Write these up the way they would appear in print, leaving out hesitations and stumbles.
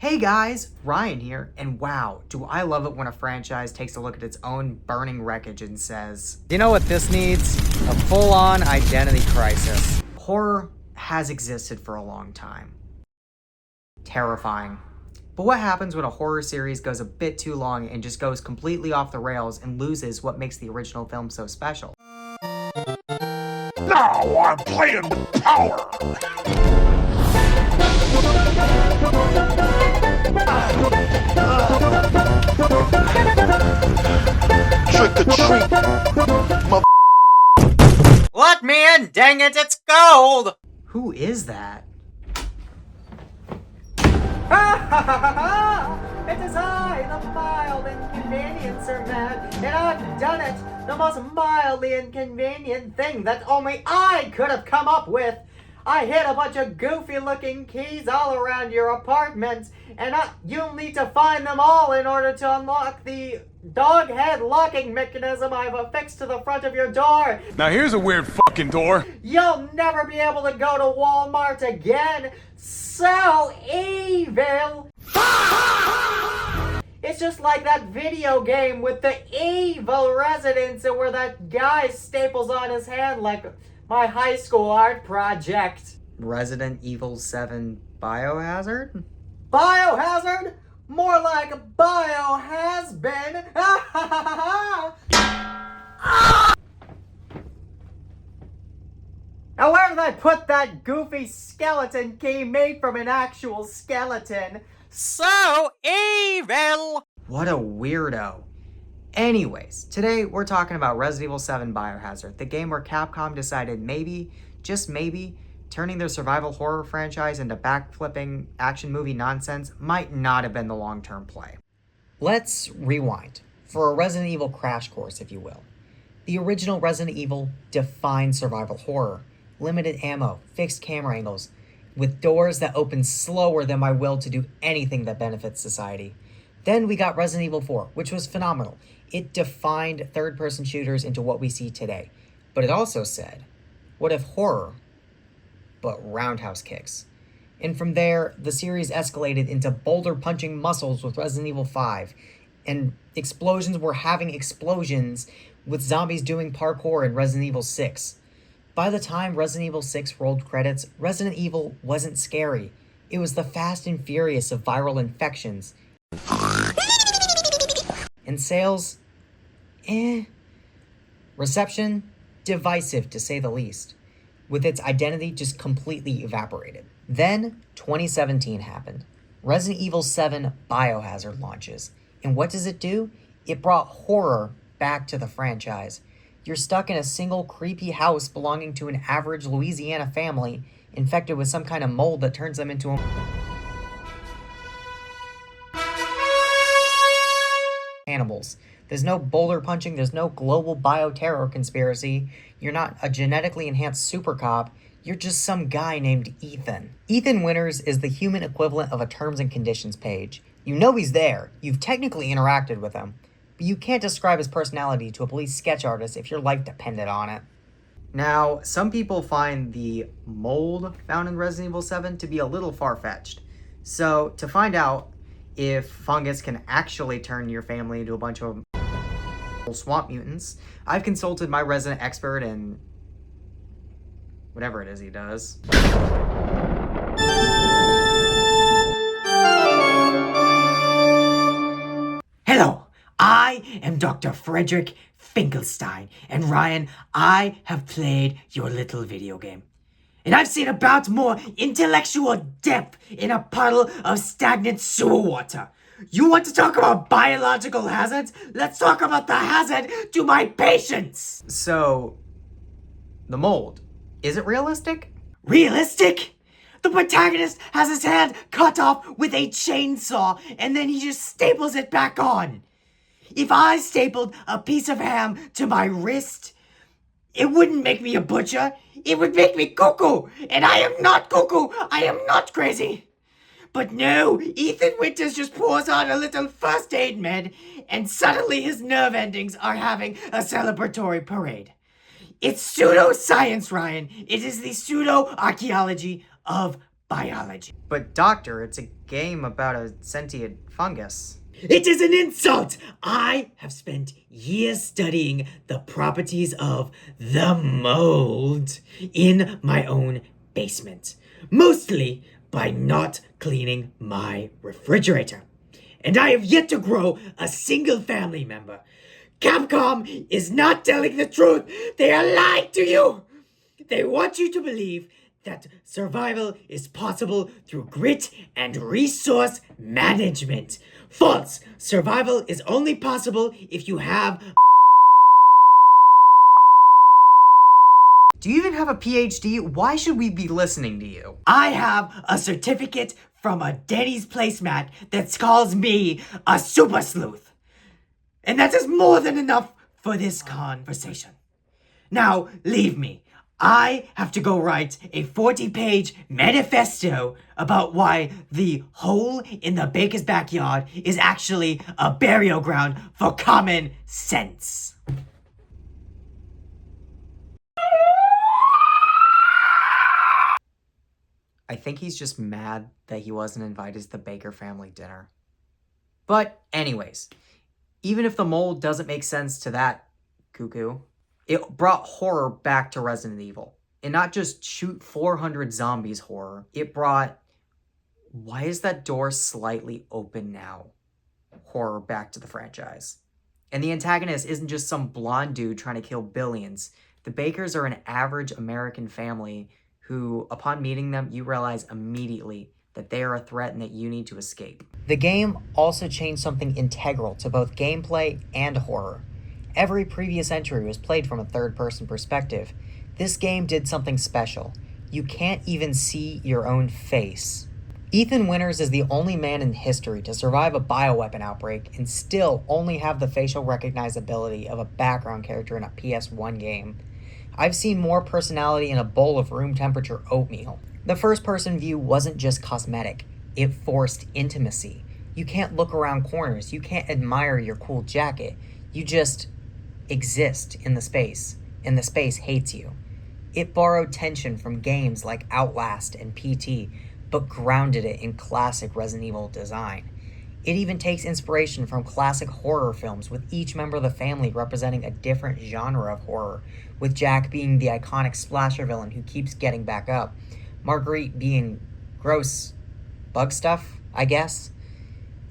Hey guys, Ryan here, and wow, do I love it when a franchise takes a look at its own burning wreckage and says, you know what this needs? A full-on identity crisis. Horror has existed for a long time. Terrifying. But what happens when a horror series goes a bit too long and just goes completely off the rails and loses what makes the original film so special? Now I'm playing with power! Trick or treat, Let me in, dang it, it's gold! Who is that? It is I, the mild inconveniencer man, and I've done it, the most mildly inconvenient thing that only I could have come up with. I hid a bunch of goofy-looking keys all around your apartment, and you'll need to find them all in order to unlock the dog head locking mechanism I've affixed to the front of your door. Now here's a weird fucking door. You'll never be able to go to Walmart again. So evil. It's just like that video game with the evil residents where that guy staples on his hand like my high school art project. Resident Evil 7 Biohazard? Biohazard? More like Bio-has-been. Now where did I put that goofy skeleton key made from an actual skeleton? So evil! What a weirdo. Anyways, today we're talking about Resident Evil 7 Biohazard, the game where Capcom decided maybe, just maybe, turning their survival horror franchise into backflipping action movie nonsense might not have been the long-term play. Let's rewind, for a Resident Evil crash course, if you will. The original Resident Evil defined survival horror. Limited ammo, fixed camera angles, with doors that open slower than my will to do anything that benefits society. Then we got Resident Evil 4, which was phenomenal. It defined third-person shooters into what we see today. But it also said, what if horror, but roundhouse kicks? And from there, the series escalated into boulder-punching muscles with Resident Evil 5, and explosions were having explosions with zombies doing parkour in Resident Evil 6. By the time Resident Evil 6 rolled credits, Resident Evil wasn't scary. It was the Fast and Furious of viral infections. And sales, Reception, divisive to say the least, with its identity just completely evaporated. Then, 2017 happened. Resident Evil 7 Biohazard launches. And what does it do? It brought horror back to the franchise. You're stuck in a single creepy house belonging to an average Louisiana family, infected with some kind of mold that turns them into animals. There's no boulder punching, there's no global bioterror conspiracy. You're not a genetically enhanced super cop. You're just some guy named Ethan. Ethan Winters is the human equivalent of a terms and conditions page. You know he's there. You've technically interacted with him. But you can't describe his personality to a police sketch artist if your life depended on it. Now, some people find the mold found in Resident Evil 7 to be a little far-fetched. So, to find out if fungus can actually turn your family into a bunch of swamp mutants, I've consulted my resident expert in whatever it is he does. Hello! I am Dr. Frederick Finkelstein, and Ryan, I have played your little video game. And I've seen about more intellectual depth in a puddle of stagnant sewer water. You want to talk about biological hazards? Let's talk about the hazard to my patients! So, the mold, is it realistic? Realistic? The protagonist has his hand cut off with a chainsaw, and then he just staples it back on. If I stapled a piece of ham to my wrist, it wouldn't make me a butcher. It would make me cuckoo. And I am not cuckoo. I am not crazy. But no, Ethan Winters just pours on a little first aid med, and suddenly his nerve endings are having a celebratory parade. It's pseudoscience, Ryan. It is the pseudo-archaeology of biology. But doctor, it's a game about a sentient fungus. It is an insult! I have spent years studying the properties of the mold in my own basement, mostly by not cleaning my refrigerator. And I have yet to grow a single family member. Capcom is not telling the truth. They are lying to you. They want you to believe that survival is possible through grit and resource management. False! Survival is only possible if you have... Do you even have a PhD? Why should we be listening to you? I have a certificate from a Denny's placemat that calls me a super sleuth. And that is more than enough for this conversation. Now, leave me. I have to go write a 40-page manifesto about why the hole in the baker's backyard is actually a burial ground for common sense. I think he's just mad that he wasn't invited to the Baker family dinner. But anyways, even if the mold doesn't make sense to that cuckoo, it brought horror back to Resident Evil. And not just shoot 400 zombies horror. It brought, why is that door slightly open now? Horror back to the franchise. And the antagonist isn't just some blonde dude trying to kill billions. The Bakers are an average American family who, upon meeting them, you realize immediately that they are a threat and that you need to escape. The game also changed something integral to both gameplay and horror. Every previous entry was played from a third-person perspective. This game did something special. You can't even see your own face. Ethan Winters is the only man in history to survive a bioweapon outbreak and still only have the facial recognizability of a background character in a PS1 game. I've seen more personality in a bowl of room temperature oatmeal. The first-person view wasn't just cosmetic, it forced intimacy. You can't look around corners, you can't admire your cool jacket, you just exist in the space, and the space hates you. It borrowed tension from games like Outlast and PT, but grounded it in classic Resident Evil design. It even takes inspiration from classic horror films, with each member of the family representing a different genre of horror, with Jack being the iconic slasher villain who keeps getting back up, Marguerite being gross bug stuff, I guess,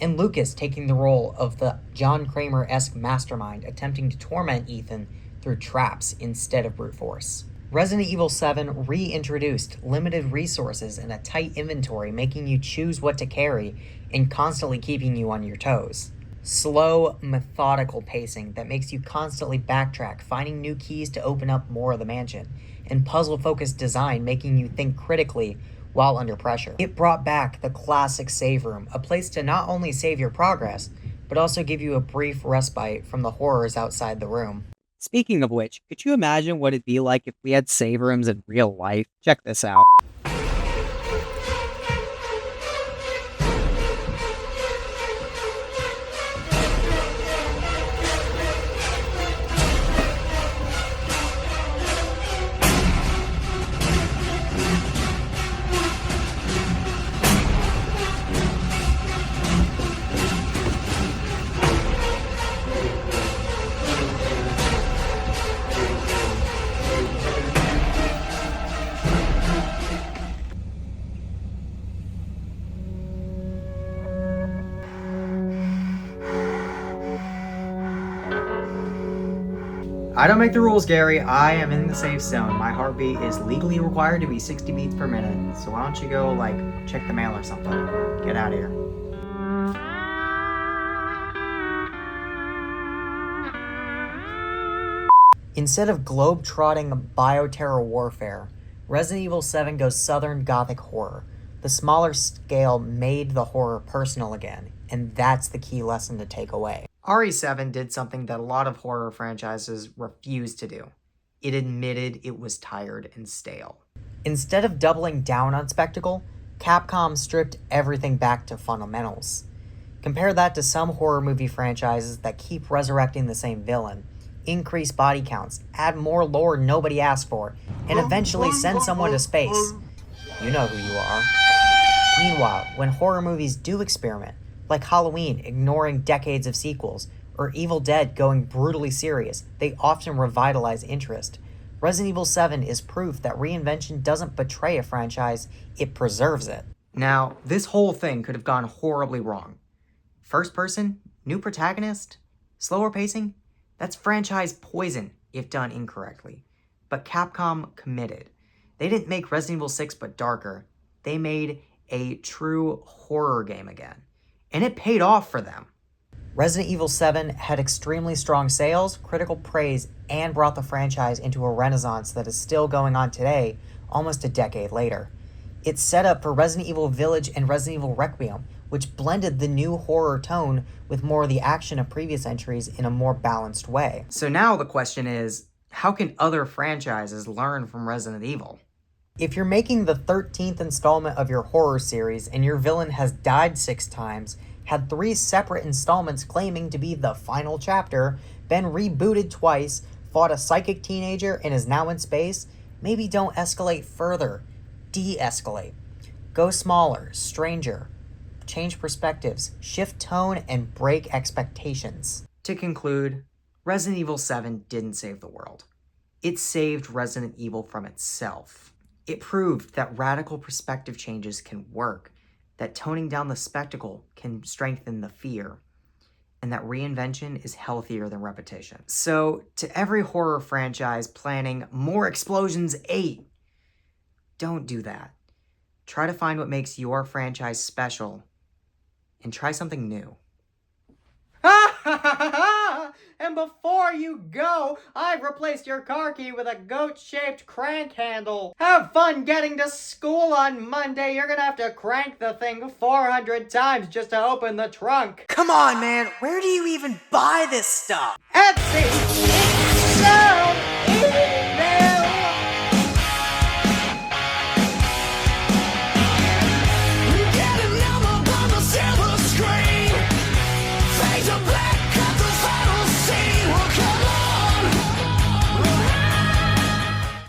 and Lucas taking the role of the John Kramer-esque mastermind attempting to torment Ethan through traps instead of brute force. Resident Evil 7 reintroduced limited resources and a tight inventory, making you choose what to carry and constantly keeping you on your toes. Slow, methodical pacing that makes you constantly backtrack, finding new keys to open up more of the mansion, and puzzle-focused design making you think critically while under pressure. It brought back the classic save room, a place to not only save your progress, but also give you a brief respite from the horrors outside the room. Speaking of which, could you imagine what it'd be like if we had save rooms in real life? Check this out. I don't make the rules, Gary. I am in the safe zone. My heartbeat is legally required to be 60 beats per minute. So why don't you go, check the mail or something? Get out of here. Instead of globe-trotting bioterror warfare, Resident Evil 7 goes Southern Gothic horror. The smaller scale made the horror personal again, and that's the key lesson to take away. RE7 did something that a lot of horror franchises refuse to do. It admitted it was tired and stale. Instead of doubling down on spectacle, Capcom stripped everything back to fundamentals. Compare that to some horror movie franchises that keep resurrecting the same villain, increase body counts, add more lore nobody asked for, and eventually send someone to space. You know who you are. Meanwhile, when horror movies do experiment, like Halloween ignoring decades of sequels, or Evil Dead going brutally serious, they often revitalize interest. Resident Evil 7 is proof that reinvention doesn't betray a franchise, it preserves it. Now, this whole thing could have gone horribly wrong. First person, new protagonist, slower pacing, that's franchise poison if done incorrectly. But Capcom committed. They didn't make Resident Evil 6 but darker. They made a true horror game again. And it paid off for them. Resident Evil 7 had extremely strong sales, critical praise, and brought the franchise into a renaissance that is still going on today, almost a decade later. It's set up for Resident Evil Village and Resident Evil Requiem, which blended the new horror tone with more of the action of previous entries in a more balanced way. So now the question is, how can other franchises learn from Resident Evil? If you're making the 13th installment of your horror series and your villain has died 6 times, had 3 separate installments claiming to be the final chapter, been rebooted twice, fought a psychic teenager and is now in space, maybe don't escalate further. De-escalate. Go smaller, stranger. Change perspectives, shift tone, and break expectations. To conclude, Resident Evil 7 didn't save the world. It saved Resident Evil from itself. It proved that radical perspective changes can work, that toning down the spectacle can strengthen the fear, and that reinvention is healthier than repetition. So, to every horror franchise planning more Explosions 8, don't do that. Try to find what makes your franchise special, and try something new. And before you go, I've replaced your car key with a goat-shaped crank handle. Have fun getting to school on Monday. You're gonna have to crank the thing 400 times just to open the trunk. Come on, man. Where do you even buy this stuff? Etsy! It's so evil! Getting number on the silver screen. Fades of black.